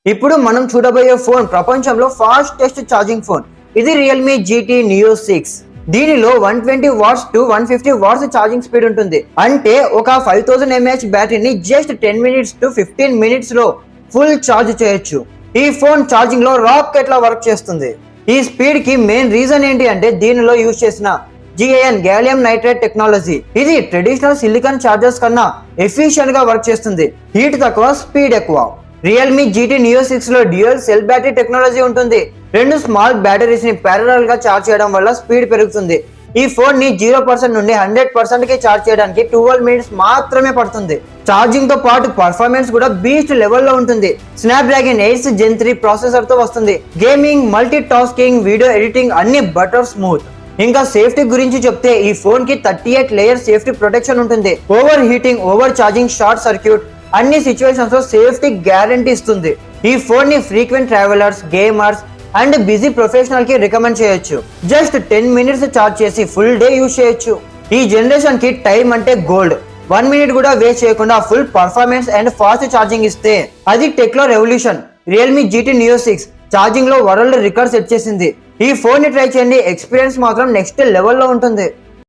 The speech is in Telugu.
ఇప్పుడు మనం చూడబోయే ఫోన్ ప్రపంచంలో ఫాస్టెస్ట్ ఛార్జింగ్ ఫోన్. ఇది రియల్మీ GT Neo 6. దీనిలో 120 watts to 150 watts charging speed ఉంటుంది. అంటే ఒక 5000 mAh బ్యాటరీని జస్ట్ 10 మినిట్స్ టు 15 మినిట్స్ లో ఫుల్ ఛార్జ్ చేయొచ్చు. ఈ ఫోన్ ఛార్జింగ్ లో రాకెట్ లా వర్క్ చేస్తుంది. ఈ స్పీడ్ కి మెయిన్ రీజన్ ఏంటి అంటే దీనిలో యూజ్ చేసిన GaN గ్యాలియం నైట్రేట్ టెక్నాలజీ. ఇది ట్రెడిషనల్ సిలికాన్ ఛార్జర్స్ కన్నా ఎఫిషియెంట్ గా వర్క్ చేస్తుంది. హీట్ తక్కువ, స్పీడ్ ఎక్కువ. రియల్మీ GT Neo 6 లో డ్యూయల్ సెల్ బ్యాటరీ టెక్నాలజీ ఉంటుంది. రెండు స్మాల్ బ్యాటరీస్ ని ప్యారలల్ గా ఛార్జ్ చేయడం వల్ల స్పీడ్ పెరుగుతుంది. ఈ ఫోన్ ని 0% నుండి 100% కి ఛార్జ్ చేయడానికి 12 మినిట్స్ మాత్రమే పడుతుంది. ఛార్జింగ్ తో పాటు పర్ఫార్మెన్స్ కూడా బీస్ట్ లెవెల్లో ఉంటుంది. స్నాప్డ్రాగన్ 8 Gen 3 ప్రాసెసర్ తో వస్తుంది. Gaming, multi tasking, video editing అన్ని బటర్ స్మూత్. ఇంకా సేఫ్టీ గురించి చెప్తే ఈ ఫోన్ కి 38 లేయర్ సేఫ్టీ ప్రొటెక్షన్ ఉంటుంది. Over heating, over charging, short circuit అన్ని సిచ్యువేషన్స్ లో సేఫ్టీ గ్యారంటీ ఇస్తుంది. ఈ ఫోన్ ని frequent travellers, gamers and busy professional కి రికమెండ్ చేయొచ్చు. జస్ట్ 10 మినిట్స్ ఛార్జ్ చేసి ఫుల్ డే యూజ్ చేయొచ్చు. ఈ జనరేషన్ కి టైం అంటే గోల్డ్. 1 మినిట్ కూడా వేస్ట్ చేయకుండా full performance and fast charging ఇస్తే అది టెక్ లో revolution. Realme GT Neo 6 charging లో వరల్డ్ రికార్డ్ సెట్ చేసింది. ఈ ఫోన్ ని ట్రై చేయండి, ఎక్స్పీరియన్స్ మాత్రం నెక్స్ట్ లెవెల్లో ఉంటుంది.